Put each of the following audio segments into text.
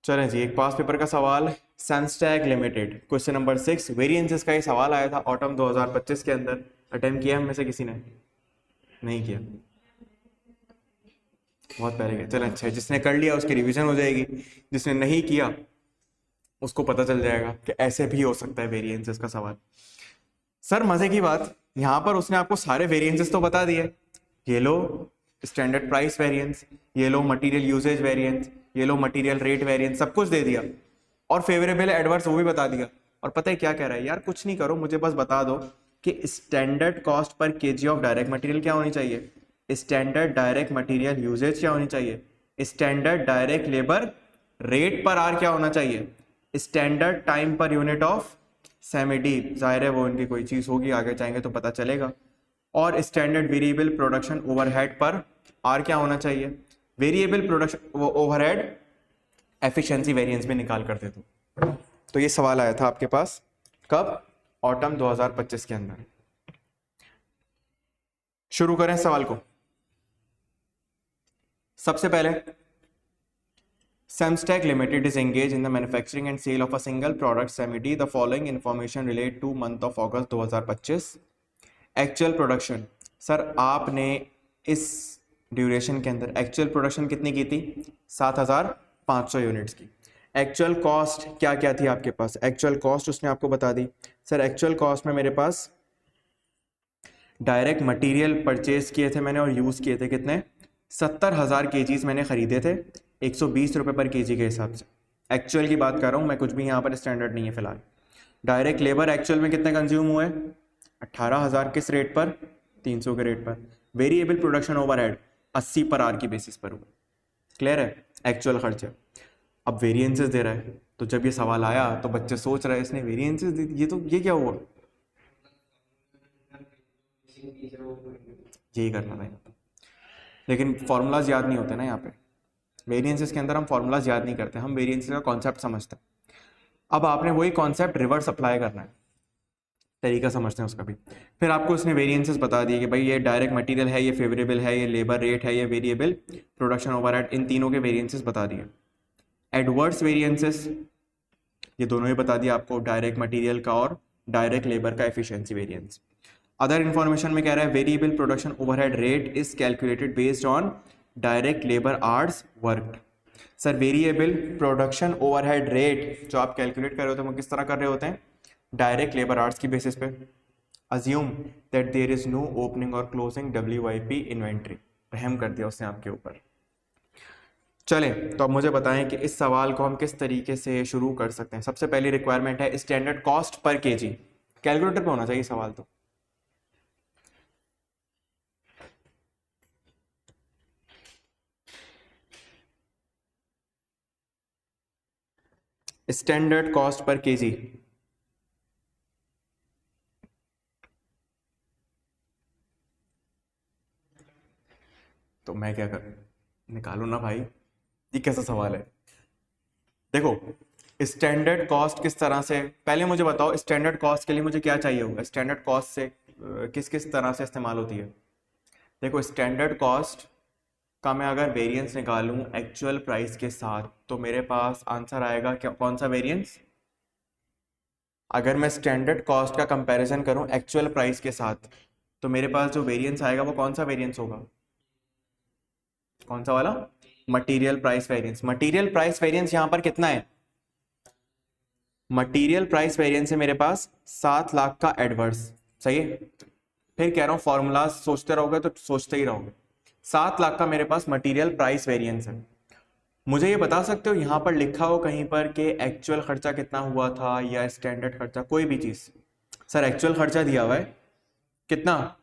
चलें जी, एक पास पेपर का सवाल, सैमस्टैक लिमिटेड, क्वेश्चन नंबर 6, वेरिएंसेस का ये सवाल आया था ऑटम 2025 के अंदर। अटेम्प्ट किया हम में से किसी ने? नहीं किया, बहुत पहले किया। चलें अच्छा है, जिसने कर लिया उसकी रिवीजन हो जाएगी, जिसने नहीं किया उसको पता चल जाएगा कि ऐसे भी हो सकता है वेरिएंसेस का सवाल। सर मजे की बात, यहाँ पर उसने आपको सारे वेरिएंसेस तो बता दिए। ये लो स्टैंडर्ड प्राइस वेरिएंस, ये लो मटेरियल यूसेज वेरिएंस, ये लो मटेरियल रेट वेरिएंस, सब कुछ दे दिया और फेवरेबल एडवर्स वो भी बता दिया। और पता है क्या कह रहा है? यार कुछ नहीं करो, मुझे बस बता दो कि standard cost per KG of direct material क्या होनी चाहिए, स्टैंडर्ड डायरेक्ट मटेरियल यूसेज क्या होनी चाहिए, standard direct labour rate per hour क्या होना चाहिए, standard time per unit of सेमेडी, जाहिर है वो इनकी कोई चीज होगी, आगे जाएंगे तो पता चलेगा, और standard variable production overhead per hour क्या होना चाहिए। Variable production overhead efficiency variance भी निकाल कर दे दो। तो ये सवाल आया था आपके पास कब? ऑटम 2025 के अंदर। शुरू करें सवाल को। सबसे पहले, Samstack Limited is engaged in the manufacturing and sale of a single product SEMID. The following information relate to month of August 2025. Actual production, sir आपने इस ड्यूरेशन के अंदर एक्चुअल प्रोडक्शन कितनी की थी? 7500 यूनिट्स की। एक्चुअल कॉस्ट क्या क्या थी आपके पास? एक्चुअल कॉस्ट उसने आपको बता दी। सर एक्चुअल कॉस्ट में मेरे पास डायरेक्ट मटेरियल परचेज किए थे मैंने और यूज़ किए थे कितने? 70,000 केजीज मैंने खरीदे थे 120 रुपये पर केजी के हिसाब से। एक्चुअल की बात कर रहा हूँ मैं, कुछ भी यहाँ पर स्टैंडर्ड नहीं है फिलहाल। डायरेक्ट लेबर एक्चुअल में कितने कंज्यूम हुए? 18,000 किस रेट पर? 300 के रेट पर। वेरिएबल प्रोडक्शन ओवरहेड 80 पर आर की बेसिस पर हुआ। क्लियर है? एक्चुअल खर्चे। अब वेरिएंसेस दे रहा है, तो जब ये सवाल आया तो बच्चे सोच रहे हैं इसने वेरिएंसेस दे दिए, तो ये क्या हुआ? यही करना था यहाँ पे, लेकिन फॉर्मूलाज याद नहीं होते ना यहाँ पे। वेरिएंसेस के अंदर हम फॉर्मूलाज याद नहीं करते, हम वेरिएंसेस का कॉन्सेप्ट समझते हैं। अब आपने वही कॉन्सेप्ट रिवर्स अप्लाई करना है, तरीका समझते हैं उसका भी। फिर आपको उसने वेरिएंसेस बता दिए कि भाई ये डायरेक्ट मटेरियल है, ये फेवरेबल है, ये लेबर रेट है, ये वेरिएबल प्रोडक्शन ओवरहेड, इन तीनों के वेरिएंसेस बता दिए। एडवर्स वेरिएंसेस ये दोनों ही बता दिया आपको, डायरेक्ट मटेरियल का और डायरेक्ट लेबर का एफिशिएंसी वेरिएंस। अदर इंफॉर्मेशन में कह रहा है variable production overhead rate is calculated based on direct labour hours worked. Sir variable production overhead rate जो आप कैलकुलेट कर रहे होते हैं वो किस तरह कर रहे होते हैं? डायरेक्ट लेबर आवर्स की बेसिस पे। Assume that there is no opening और क्लोजिंग WIP इन्वेंट्री। रहम कर दिया उसने आपके ऊपर। चलें तो अब मुझे बताएं कि इस सवाल को हम किस तरीके से शुरू कर सकते हैं। सबसे पहली रिक्वायरमेंट है standard cost per KG. Calculator पे होना चाहिए सवाल तो। स्टैंडर्ड कॉस्ट पर केजी, तो मैं क्या करूं? निकालू ना भाई, ये कैसा सवाल है? देखो स्टैंडर्ड कॉस्ट किस तरह से, पहले मुझे बताओ स्टैंडर्ड कॉस्ट के लिए मुझे क्या चाहिए होगा? स्टैंडर्ड कॉस्ट से किस किस तरह से इस्तेमाल होती है? देखो स्टैंडर्ड कॉस्ट का मैं अगर वेरिएंस निकालूं एक्चुअल प्राइस के साथ तो मेरे पास आंसर आएगा क्या? कौन सा वेरिएंस? अगर मैं स्टैंडर्ड कॉस्ट का कंपैरिजन करूं एक्चुअल प्राइस के साथ तो मेरे पास जो वेरिएंस आएगा वो कौन सा वेरिएंस होगा? कौन सा वाला? Material price variance. Material price variance यहां पर कितना है? मटेरियल प्राइस वेरिएंस है मेरे पास 7 लाख का एडवर्स। सही है? फिर कह रहा हूं फॉर्मूला सोचते रहोगे तो सोचते ही रहोगे। 7 लाख का मेरे पास मटेरियल प्राइस वेरिएंस है। मुझे ये बता सकते हो यहां पर लिखा हो कहीं पर कि एक्चुअल खर्चा कितना हुआ था या स्टैंडर्ड खर्चा, कोई भी चीज? सर एक्चुअल खर्चा दिया हुआ है कितना?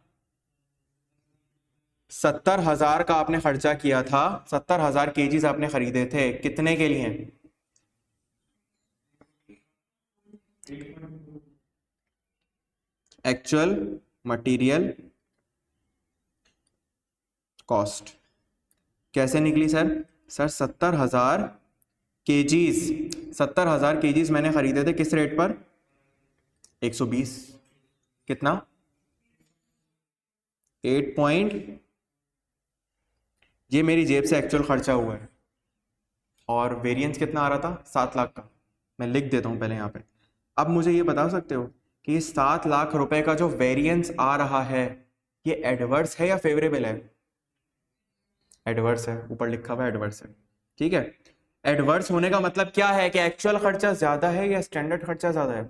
70,000 का आपने खर्चा किया था, 70,000 केजीज आपने खरीदे थे, कितने के लिए? एक्चुअल मटेरियल कॉस्ट कैसे निकली सर? सर 70,000 केजीज, 70,000 केजीज मैंने खरीदे थे किस रेट पर? 120। कितना? 8 पॉइंट, ये मेरी जेब से एक्चुअल खर्चा हुआ है। और वेरिएंस कितना आ रहा था, 7 लाख का। मैं लिख देता हूँ पहले यहाँ पे। अब मुझे ये बता सकते हो कि 7 लाख रुपए का जो वेरिएंस आ रहा है ये एडवर्स है या फेवरेबल है? एडवर्स है, ऊपर लिखा हुआ है एडवर्स है। ठीक है, एडवर्स होने का मतलब क्या है कि एक्चुअल खर्चा ज्यादा है या स्टैंडर्ड खर्चा ज्यादा है?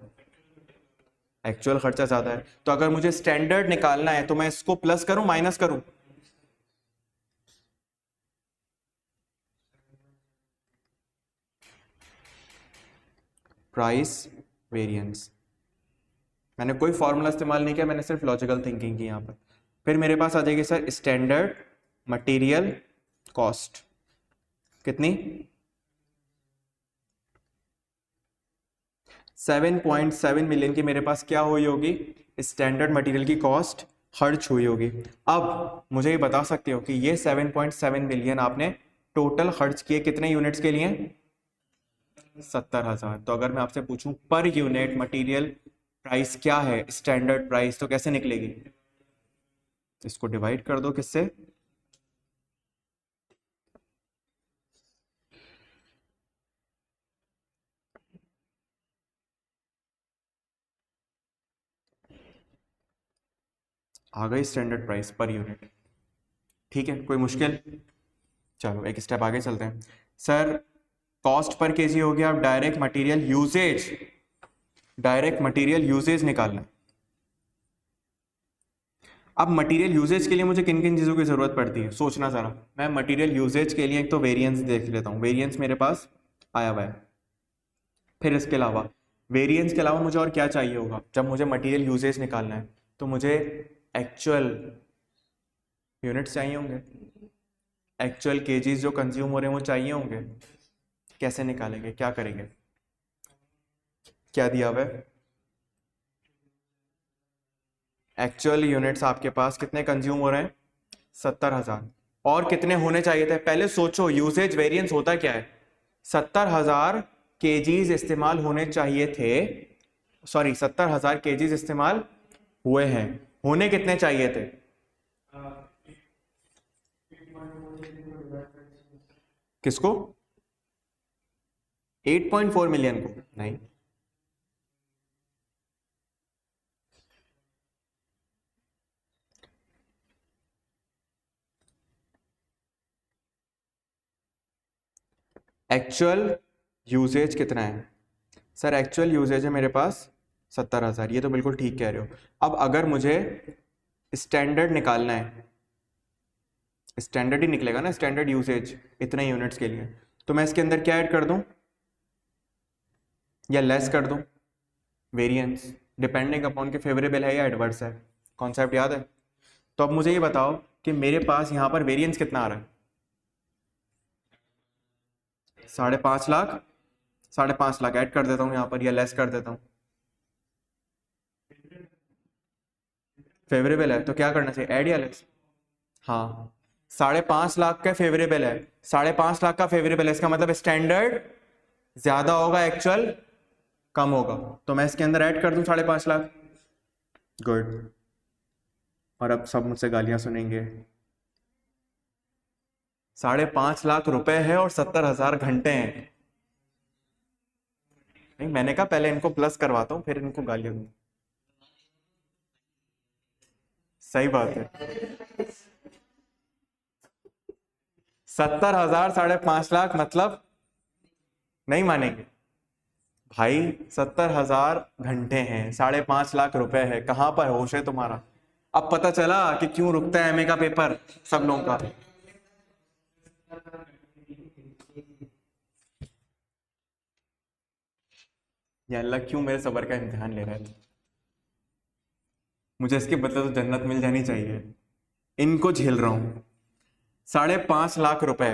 एक्चुअल खर्चा ज्यादा है। तो अगर मुझे स्टैंडर्ड निकालना है तो मैं इसको प्लस करूं माइनस करूं? Price variance. मैंने कोई फॉर्मूला इस्तेमाल नहीं किया, मैंने सिर्फ लॉजिकल थिंकिंग की यहाँ पर। फिर मेरे पास आ जाएगी सर स्टैंडर्ड मटेरियल कॉस्ट। कितनी? 7.7 मिलियन की मेरे पास क्या हुई होगी? स्टैंडर्ड मटेरियल की कॉस्ट खर्च हुई होगी। अब मुझे ये बता सकते हो कि ये 7.7 मिलियन आपने टोटल खर्च किए कितने यूनिट्स के लिए? 70,000। तो अगर मैं आपसे पूछूं पर यूनिट मटेरियल प्राइस क्या है, स्टैंडर्ड प्राइस, तो कैसे निकलेगी? इसको डिवाइड कर दो किससे? आ गई स्टैंडर्ड प्राइस पर यूनिट। ठीक है, कोई मुश्किल? चलो एक स्टेप आगे चलते हैं। सर कॉस्ट पर केजी हो गया, अब direct material usage. Direct material usage निकालना है। अब मटेरियल यूजेज के लिए मुझे किन किन चीज़ों की ज़रूरत पड़ती है, सोचना ज़रा। मैं मटेरियल यूजेज के लिए एक तो वेरिएंस देख लेता हूँ, वेरिएंस मेरे पास आया हुआ है। फिर इसके अलावा वेरिएंस के अलावा मुझे और क्या चाहिए होगा जब मुझे मटेरियल यूजेज निकालना है? तो मुझे एक्चुअल यूनिट्स चाहिए होंगे, एक्चुअल केजीज जो कंज्यूम हो रहे हैं वो चाहिए होंगे। कैसे निकालेंगे, क्या करेंगे? क्या दिया हुआ है? एक्चुअल यूनिट्स आपके पास कितने कंज्यूम हो रहे हैं? 70,000। और कितने होने चाहिए थे? पहले सोचो, यूसेज वेरिएंस होता क्या है? 70,000 केजीज इस्तेमाल होने चाहिए थे, सॉरी 70,000 केजीज इस्तेमाल हुए हैं, होने कितने चाहिए थे? किसको? 8.4 मिलियन को? नहीं, एक्चुअल यूसेज कितना है? सर एक्चुअल यूसेज है मेरे पास 70,000, ये तो बिल्कुल ठीक कह रहे हो। अब अगर मुझे स्टैंडर्ड निकालना है, स्टैंडर्ड ही निकलेगा ना, स्टैंडर्ड यूसेज इतने यूनिट्स के लिए, तो मैं इसके अंदर क्या ऐड कर दूं या लेस कर दूं? वेरिएंस, डिपेंडिंग अपॉन के फेवरेबल है या एडवर्स है। कॉन्सेप्ट याद है? तो अब मुझे ये बताओ कि मेरे पास यहाँ पर वेरिएंस कितना आ रहा है? 5.5 लाख। 5.5 लाख ऐड कर देता हूँ यहाँ पर या लेस कर देता हूँ? फेवरेबल है तो क्या करना चाहिए, ऐड या लेस? हाँ, 5.5 लाख का फेवरेबल है, 5.5 लाख का फेवरेबल है, इसका मतलब स्टैंडर्ड ज्यादा होगा, एक्चुअल कम होगा। तो मैं इसके अंदर ऐड कर दूं 5.5 लाख। गुड। और अब सब मुझसे गालियां सुनेंगे। 5.5 लाख रुपए है और 70,000 घंटे हैं। नहीं, मैंने कहा पहले इनको प्लस करवाता हूँ फिर इनको गालियां दूंगा। सही बात है। 70,000 5.5 लाख मतलब नहीं मानेंगे भाई, 70,000 घंटे हैं, 5.5 लाख रुपए है, कहां पर होश है तुम्हारा? अब पता चला कि क्यों रुकता है एमए का पेपर सब लोगों का। या अल्लाह क्यों मेरे सबर का इम्तिहान ले रहा है? मुझे इसके बदले तो जन्नत मिल जानी चाहिए, इनको झेल रहा हूं। 5.5 लाख रुपए।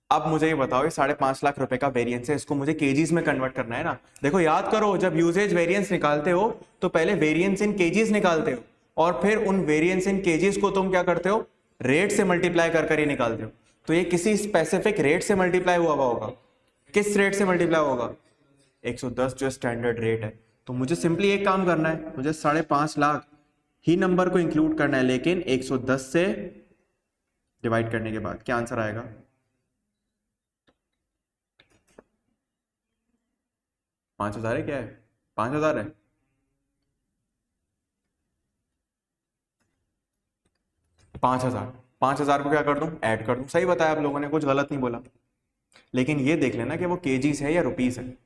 अब मुझे ये बताओ, ये 5.5 लाख रुपए का वेरिएंस है, इसको मुझे केजीज में कन्वर्ट करना है ना। देखो याद करो, जब यूजेज वेरिएंस निकालते हो तो पहले वेरिएंस इन केजीज निकालते हो और फिर उन वेरिएंस इन केजीज को तुम क्या करते हो, रेट से मल्टीप्लाई कर कर ही निकालते हो। तो ये किसी स्पेसिफिक रेट से मल्टीप्लाई हुआ होगा। किस रेट से मल्टीप्लाई होगा? 110 जो स्टैंडर्ड रेट है। तो मुझे सिंपली एक काम करना है, मुझे 5.5 लाख ही नंबर को इंक्लूड करना है, लेकिन 110 से डिवाइड करने के बाद क्या आंसर आएगा? 5,000 है, क्या है, 5,000 है। 5,000, 5,000 को क्या कर दूं, ऐड कर दूं। सही बताया आप लोगों ने, कुछ गलत नहीं बोला। लेकिन ये देख लेना कि वो केजीज है या रुपीस है।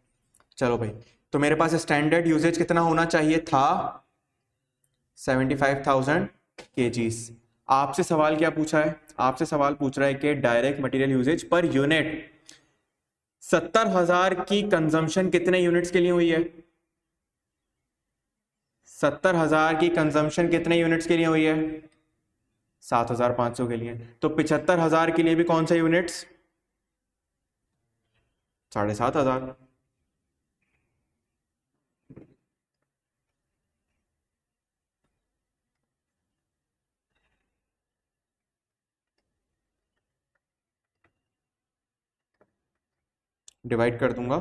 चलो भाई, तो मेरे पास स्टैंडर्ड यूजेज कितना होना चाहिए था, 75,000 केजीज। आपसे सवाल क्या पूछा है, आपसे सवाल पूछ रहा है कि direct material usage per unit 70,000 की कंजम्पशन कितने यूनिट्स के लिए हुई है, 70,000 की कंजम्पशन कितने यूनिट्स के लिए हुई है, 7,500 के लिए। तो 75,000 के लिए भी कौन सा यूनिट्स, 7,500। डिवाइड कर दूंगा,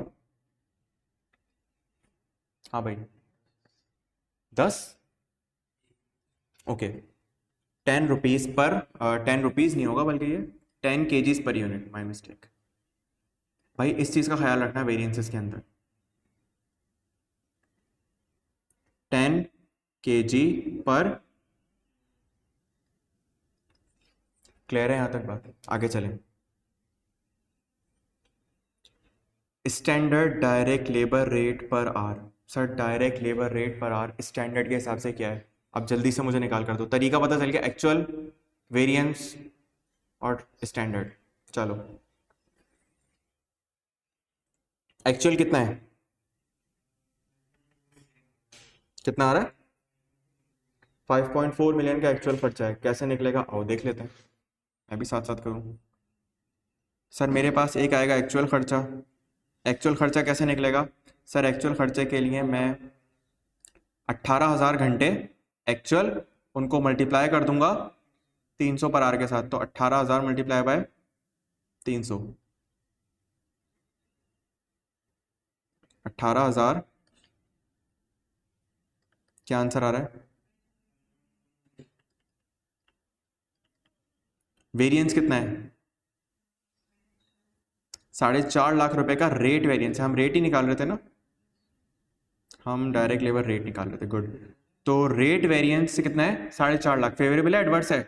हाँ भाई, 10, ओके, 10 रुपीज पर, 10 रुपीज नहीं होगा बल्कि ये 10 KGs per unit, my mistake. भाई इस चीज का ख्याल रखना वेरिएंसेस के अंदर, 10 kg पर, क्लियर है यहां तक बात, आगे चलें। Standard direct labour rate per hour, sir direct labour rate per hour standard के हिसाब से क्या है, अब जल्दी से मुझे निकाल कर दो, तरीका पता चल गया, एक्चुअल, वेरिएंस और स्टैंडर्ड। चलो, एक्चुअल कितना है, कितना आ रहा है, 5.4 मिलियन का एक्चुअल खर्चा है, कैसे निकलेगा आओ देख लेते हैं, मैं भी साथ साथ करूं। सर मेरे पास एक आएगा एक्चुअल खर्चा, एक्चुअल खर्चा कैसे निकलेगा, सर एक्चुअल खर्चे के लिए मैं 18,000 घंटे एक्चुअल, उनको मल्टीप्लाई कर दूंगा 300 पर आर के साथ, तो 18,000 मल्टीप्लाई बाय 300, 18,000, क्या आंसर आ रहा है, वेरिएंस कितना है, 4.5 लाख रुपए का रेट वेरिएंस है, हम रेट ही निकाल रहे थे ना, हम डायरेक्ट लेबर रेट निकाल रहे थे, गुड। तो रेट वेरिएंस कितना है, 4.5 लाख, फेवरेबल है एडवर्स है,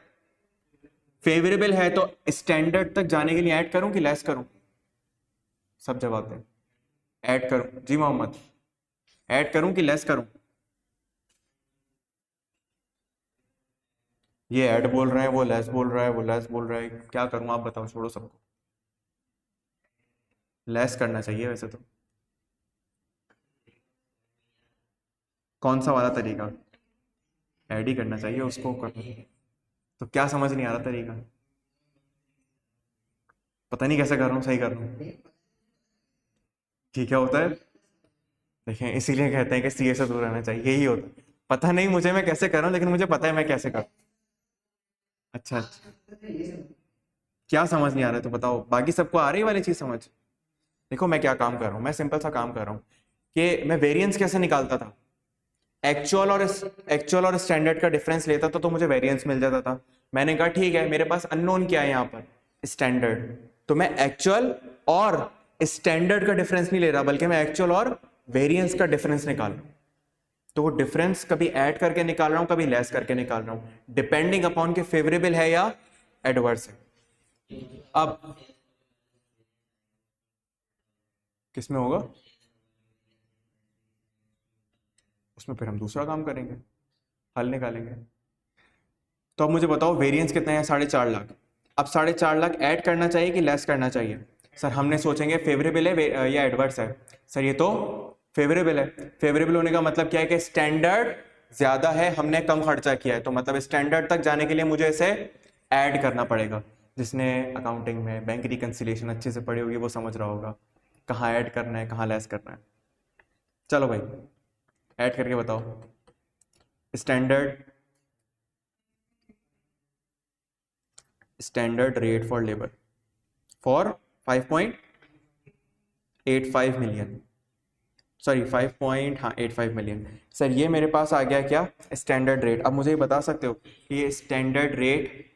फेवरेबल है तो स्टैंडर्ड तक जाने के लिए ऐड करूं कि लेस करूं, सब जवाब दें, ऐड करूं जी मोहम्मद, ऐड करूं कि लेस करूं, ये ऐड बोल रहे हैं, वो लेस बोल रहा है, वो लेस बोल रहा है, क्या करूं आप बताओ, छोड़ो सबको, लेस करना चाहिए वैसे तो, कौन सा वाला तरीका, ऐड ही करना चाहिए उसको करना, तो क्या समझ नहीं आ रहा तरीका, पता नहीं कैसे कर रहा हूँ, सही कर रहा हूँ, ठीक है होता है, देखें इसीलिए कहते हैं कि सीए से दूर रहना चाहिए, यही होता है, पता नहीं मुझे मैं कैसे कर रहा हूँ, लेकिन मुझे पता है मैं कैसे कर रहा हूँ। अच्छा अच्छा, क्या समझ नहीं आ रहा है तो बताओ, बाकी सबको आ रही वाली चीज समझ। देखो मैं क्या काम कर रहा हूँ, मैं सिंपल सा काम कर रहा हूँ कि मैं वेरिएंस कैसे निकालता था, एक्चुअल और स्टैंडर्ड का डिफरेंस लेता था तो मुझे वेरिएंस मिल जाता था। मैंने कहा ठीक है, मेरे पास अननोन क्या है यहाँ पर, स्टैंडर्ड, तो मैं एक्चुअल और स्टैंडर्ड का डिफरेंस नहीं ले रहा, बल्कि मैं एक्चुअल और वेरिएंस का डिफरेंस निकाल रहा हूँ। तो वो डिफरेंस कभी ऐड करके निकाल रहा हूँ, कभी लेस करके निकाल रहा हूँ, डिपेंडिंग अपॉन के फेवरेबल है या एडवर्स है। अब किसमें होगा, उसमें फिर हम दूसरा काम करेंगे, हल निकालेंगे। तो अब मुझे बताओ वेरिएंस कितना है, 4.5 लाख। अब 4.5 लाख ऐड करना चाहिए कि लेस करना चाहिए, सर हमने सोचेंगे फेवरेबल है या एडवर्स है, सर ये तो फेवरेबल है, फेवरेबल होने का मतलब क्या है कि स्टैंडर्ड ज्यादा है, हमने कम खर्चा किया है, तो मतलब स्टैंडर्ड तक जाने के लिए मुझे इसे ऐड करना पड़ेगा। जिसने अकाउंटिंग में बैंक रिकंसिलिएशन अच्छे से पढ़ी होगी वो समझ रहा होगा कहाँ ऐड करना है कहाँ लेस करना है। चलो भाई ऐड करके बताओ, standard standard rate for labour for 5.85 million, sorry 5.85 million. Sir ये मेरे पास आ गया क्या, स्टैंडर्ड रेट। अब मुझे ये बता सकते हो कि ये स्टैंडर्ड रेट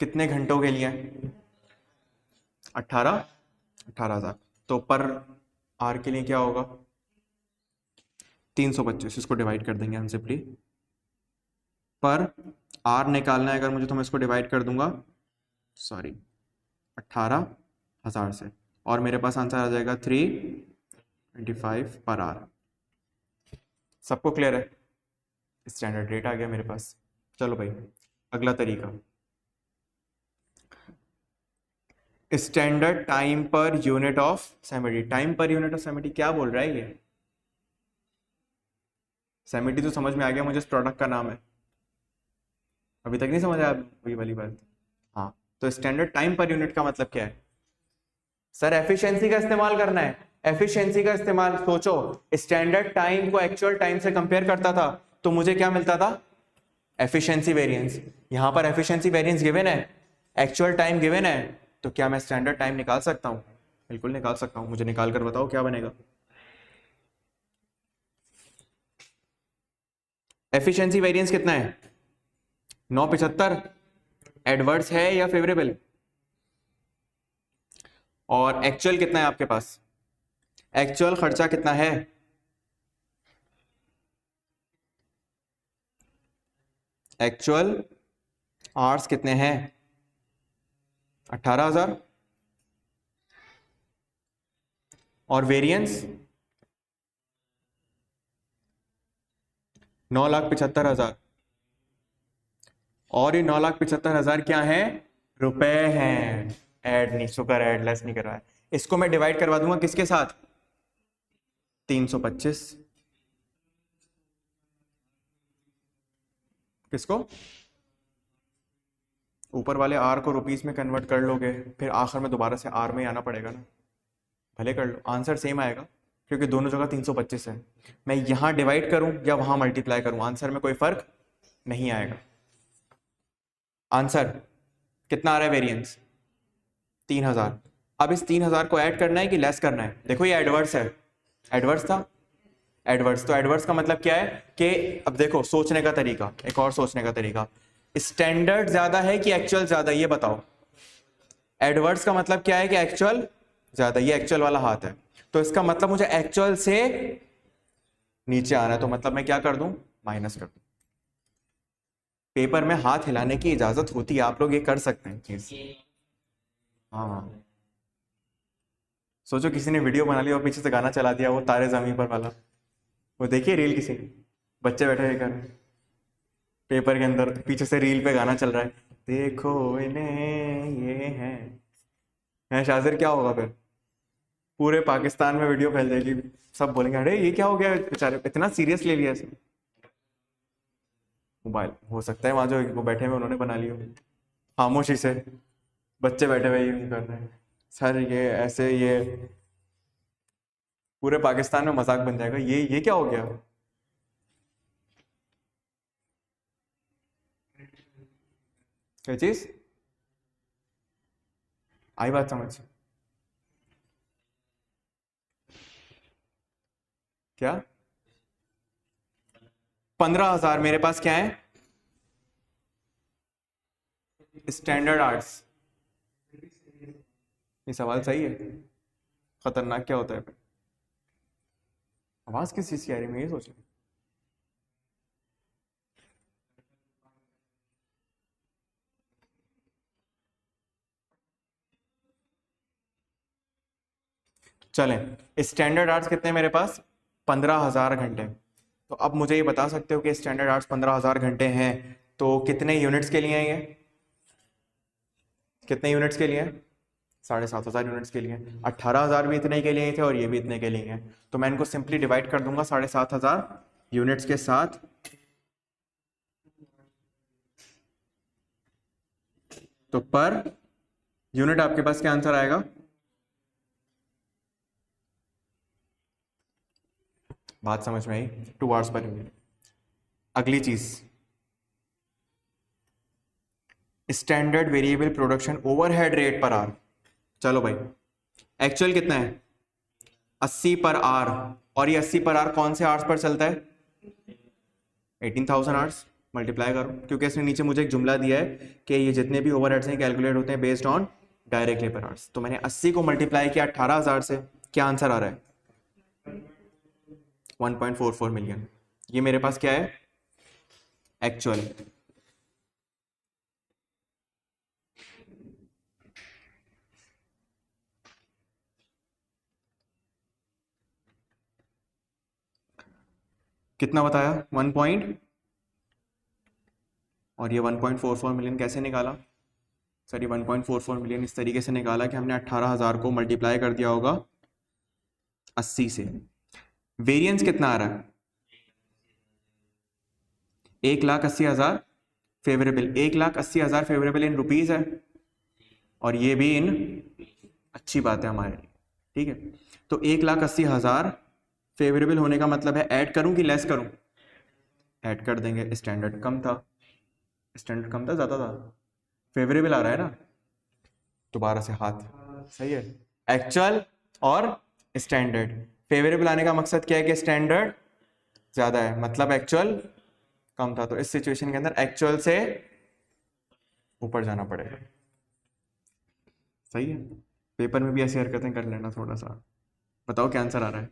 कितने घंटों के लिए है, 18,000, तो पर आर के लिए क्या होगा, 325, इसको डिवाइड कर देंगे हम सिंपली। पर आर निकालना है अगर मुझे, तो मैं इसको डिवाइड कर दूंगा, सॉरी, 18,000 से, और मेरे पास आंसर आ जाएगा 325 पर आर। सबको क्लियर है? स्टैंडर्ड रेट आ गया मेरे पास। चलो भाई, अगला तरीका, standard time per unit of सेमिटी। टाइम पर यूनिट ऑफ सेमिटी क्या बोल रहा है ये? सेमिटी तो समझ में आ गया मुझे, इस प्रोडक्ट का नाम है। अभी तक नहीं समझ आया वही वाली बात? हाँ, तो स्टैंडर्ड टाइम पर यूनिट का मतलब क्या है? सर एफिशिएंसी का इस्तेमाल करना है। एफिशिएंसी का इस्तेमाल, सोचो, स्टैंडर्ड टाइम को एक्चुअल टाइम से कंपेयर करता था तो मुझे क्या मिलता था? Efficiency variance. यहां पर एफिशिएंसी वेरिएंस गिवन है, एक्चुअल टाइम गिवन है, तो क्या मैं स्टैंडर्ड टाइम निकाल सकता हूं? बिल्कुल निकाल सकता हूं। मुझे निकाल कर बताओ क्या बनेगा। एफिशिएंसी वेरिएंस कितना है? 975। एडवर्स है या फेवरेबल? और एक्चुअल कितना है आपके पास? एक्चुअल खर्चा कितना है? एक्चुअल आवर्स कितने हैं? 18,000। और वेरिएंस 9,75,000। और ये 9,75,000 क्या है? रुपए हैं। ऐड नहीं, शुक्र ऐड लेस नहीं करवाया। इसको मैं डिवाइड करवा दूंगा किसके साथ? 325। किसको? ऊपर वाले आर को रुपीस में कन्वर्ट कर लोगे, फिर आखिर में दोबारा से आर में आना पड़ेगा ना। भले कर लो, आंसर सेम आएगा क्योंकि दोनों जगह 325 है। मैं यहां डिवाइड करूं या वहां मल्टीप्लाई करूं, आंसर में कोई फर्क नहीं आएगा। आंसर कितना आ रहा है वेरिएंस? 3,000। अब इस 3,000 को ऐड करना है कि लेस करना है? देखो ये एडवर्स है, एडवर्स था, एडवर्स। तो एडवर्स का मतलब क्या है कि अब देखो सोचने का तरीका, एक और सोचने का तरीका, स्टैंडर्ड ज्यादा है कि एक्चुअल ज्यादा, ये बताओ। एडवर्स का मतलब क्या है कि एक्चुअल ज्यादा, ये एक्चुअल वाला हाथ है, तो इसका मतलब मुझे एक्चुअल से नीचे आना है, तो मतलब मैं क्या कर दूं? माइनस कर दूं। पेपर में हाथ हिलाने की इजाजत होती है, आप लोग ये कर सकते हैं चीज। हाँ, सोचो किसी ने वीडियो बना लिया और पीछे से गाना चला दिया, वो तारे जमीन पर वाला, वो देखिए रील, किसी ने, बच्चे बैठे हुए घर, पेपर के अंदर पीछे से रील पे गाना चल रहा है, देखो इन्हें ये है शाजिर, क्या होगा फिर? पूरे पाकिस्तान में वीडियो फैल जाएगी, सब बोलेंगे अरे ये क्या हो गया, बेचारे इतना सीरियस ले लिया इसने। मोबाइल हो सकता है वहां जो वो बैठे हुए उन्होंने बना लिया खामोशी से, बच्चे बैठे हुए ये कर रहे हैं, सर ये ऐसे, ये पूरे पाकिस्तान में मजाक बन जाएगा, ये क्या हो गया? क्या चीज आई बात समझ? क्या? 15,000 मेरे पास क्या है? Standard arts. ये सवाल सही है? खतरनाक क्या होता है फिर? आवाज किस चीज की आ रही है, मैं ये सोच रहा हूँ। चलें, स्टैंडर्ड आर्ट्स कितने हैं मेरे पास? 15,000 घंटे। तो अब मुझे ये बता सकते हो कि स्टैंडर्ड आर्ट्स 15,000 घंटे हैं, तो कितने यूनिट्स के लिए हैं ये? कितने यूनिट्स के लिए हैं? 7,500 यूनिट्स के लिए। 18,000 भी इतने के लिए थे और ये भी इतने के लिए हैं, तो मैं इनको सिंपली डिवाइड कर दूंगा 7,500 यूनिट्स के साथ। तो पर यूनिट आपके पास क्या आंसर आएगा? बात समझ में आई? 2 आवर्स पर यूनिट। अगली चीज, standard variable production overhead rate per are. चलो भाई, एक्चुअल कितना है? 80 पर आर, और ये 80 पर आर कौन से आवर्स पर चलता है? 18,000 आवर्स। मल्टीप्लाई करो, क्योंकि इसने नीचे मुझे एक जुमला दिया है कि ये जितने भी ओवरहेड्स हैं कैलकुलेट होते हैं based on direct labour hours. तो मैंने 80 को मल्टीप्लाई किया 18,000 से, क्या आंसर आ रहा है? 1.44 मिलियन। ये मेरे पास क्या है, एक्चुअल। कितना बताया, 1 पॉइंट, और ये 1.44 मिलियन कैसे निकाला सर? ये 1.44 मिलियन इस तरीके से निकाला कि हमने 18,000 को मल्टीप्लाई कर दिया होगा 80 से। वेरिएंस कितना आ रहा है, 1,80,000 फेवरेबल। 1,80,000 फेवरेबल इन रुपीज है, और ये भी इन, अच्छी बात है हमारे लिए, ठीक है। तो 1,80,000 फेवरेबल होने का मतलब है ऐड करूं कि लेस करूं? ऐड कर देंगे। स्टैंडर्ड कम था, स्टैंडर्ड कम था ज्यादा था, फेवरेबल आ रहा है ना, दोबारा से हाथ, सही है। एक्चुअल और स्टैंडर्ड, फेवरेबल आने का मकसद क्या है कि स्टैंडर्ड ज्यादा है, मतलब एक्चुअल कम था। तो इस सिचुएशन के अंदर एक्चुअल से ऊपर जाना पड़ेगा, सही है। पेपर में भी ऐसी हरकतें कर लेना थोड़ा सा। बताओ क्या आंसर आ रहा है?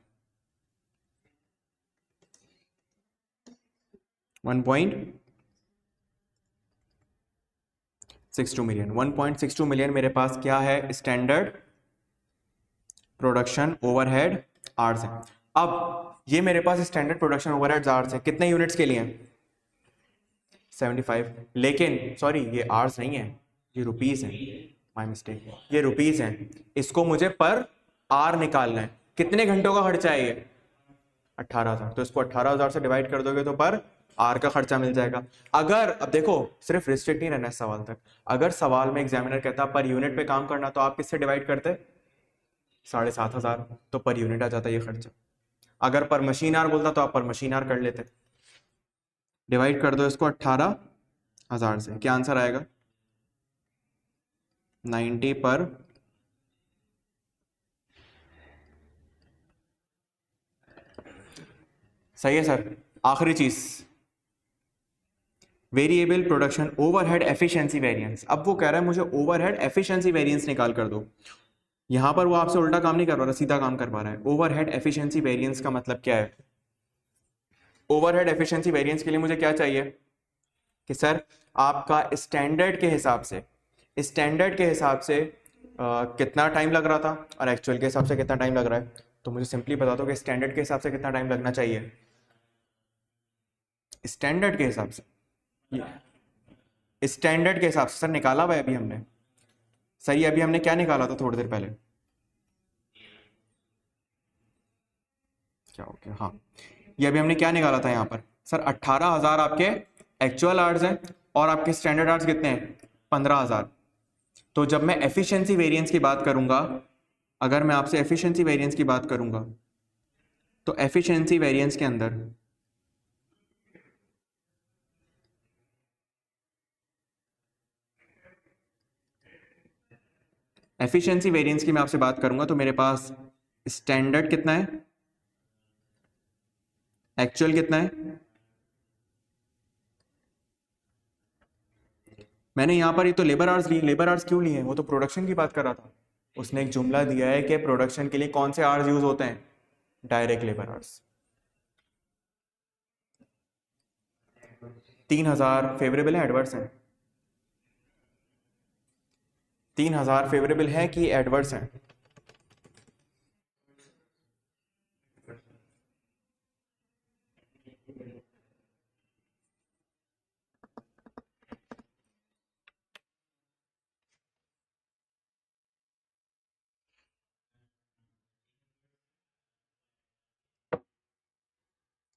1.62 मिलियन। 1.62 मिलियन मेरे पास क्या है, स्टैंडर्ड प्रोडक्शन ओवरहेड आवर्स है। अब ये मेरे पास स्टैंडर्ड प्रोडक्शन ओवरहेड आवर्स है, कितने यूनिट्स के लिए? 75। लेकिन सॉरी, ये आवर्स नहीं है, ये रुपीस है, माय मिस्टेक, ये रुपीस है। इसको मुझे पर आर निकालना है। कितने घंटों का खर्चा है ये? 18,000। तो इसको 18,000 से डिवाइड कर दोगे तो पर आर का खर्चा मिल जाएगा। अगर, अब देखो सिर्फ रिस्ट्रिक्ट नहीं रहना इस सवाल तक, अगर सवाल में एग्जामिनर कहता पर यूनिट पे काम करना, तो आप किससे डिवाइड करते? 7,500, तो पर यूनिट आ जाता ये खर्चा। अगर पर मशीन आर बोलता तो आप पर मशीन आर कर लेते। डिवाइड कर दो इसको 18,000 से, क्या आंसर आएगा? 90 पर, सही है सर। आखिरी चीज, variable production overhead efficiency variance. अब वो कह रहा है मुझे ओवरहेड एफिशिएंसी वेरिएंस निकाल कर दो। यहां पर वो आपसे उल्टा काम नहीं करवा रहा, सीधा काम करवा रहा है। ओवरहेड एफिशिएंसी वेरिएंस का मतलब क्या है? ओवरहेड एफिशिएंसी वेरिएंस के लिए मुझे क्या चाहिए कि सर आपका स्टैंडर्ड के हिसाब से, स्टैंडर्ड के हिसाब से कितना टाइम लग रहा था और एक्चुअल के हिसाब से कितना टाइम लग रहा है। तो मुझे सिंपली बता दो कि स्टैंडर्ड के हिसाब से कितना टाइम लगना चाहिए। स्टैंडर्ड के हिसाब से, स्टैंडर्ड के हिसाब से सर निकाला हुआ है अभी हमने। सही, अभी हमने क्या निकाला था थोड़ी देर पहले? क्या हो गया, हाँ, ये अभी हमने क्या निकाला था यहाँ पर सर? 18,000 आपके एक्चुअल आवर्स हैं, और आपके स्टैंडर्ड आवर्स कितने हैं? 15,000। तो जब मैं एफिशिएंसी वेरिएंस की बात करूंगा, अगर मैं आपसे एफिशिएंसी वेरिएंस की बात करूंगा, तो एफिशिएंसी वेरिएंस के अंदर एफिशिएंसी वेरिएंस की मैं आपसे बात करूंगा, तो मेरे पास स्टैंडर्ड कितना है, एक्चुअल कितना है। मैंने यहां पर ये तो लेबर आवर्स लिए, लेबर आवर्स क्यों लिए? वो तो प्रोडक्शन की बात कर रहा था। उसने एक जुमला दिया है कि प्रोडक्शन के लिए कौन से आवर्स यूज होते हैं? Direct labour hours. 3,000 फेवरेबल है, एडवर्स है? 3,000 फेवरेबल है कि एडवर्स है?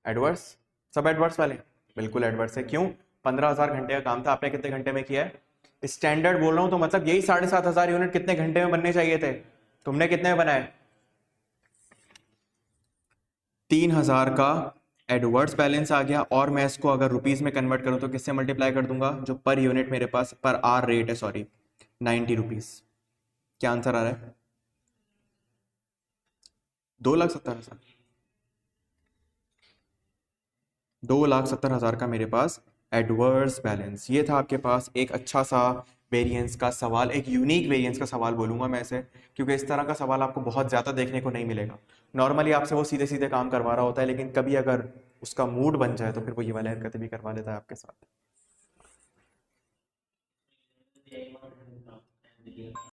एडवर्स, सब एडवर्स वाले? बिल्कुल एडवर्स है। क्यों? 15,000 घंटे का काम था, आपने कितने घंटे में किया है? स्टैंडर्ड बोल रहा हूं तो मतलब यही 7,500 यूनिट कितने घंटे में बनने चाहिए थे? तुमने कितने में बनाए? 3,000 का एडवर्स बैलेंस आ गया, और मैं इसको अगर रुपीज में कन्वर्ट करूं तो किससे मल्टीप्लाई कर दूंगा? जो पर यूनिट मेरे पास पर आर रेट है, सॉरी, 90 रुपीज। क्या आंसर आ रहा है? 2,70,000। 2,70,000 का मेरे पास एडवर्स बैलेंस। ये था आपके पास एक अच्छा सा वेरिएंस का सवाल, एक यूनिक वेरिएंस का सवाल बोलूंगा मैं इसे, क्योंकि इस तरह का सवाल आपको बहुत ज़्यादा देखने को नहीं मिलेगा। नॉर्मली आपसे वो सीधे सीधे काम करवा रहा होता है, लेकिन कभी अगर उसका मूड बन जाए तो फिर वो ये वाली हरकतें भी करवा लेता है आपके साथ।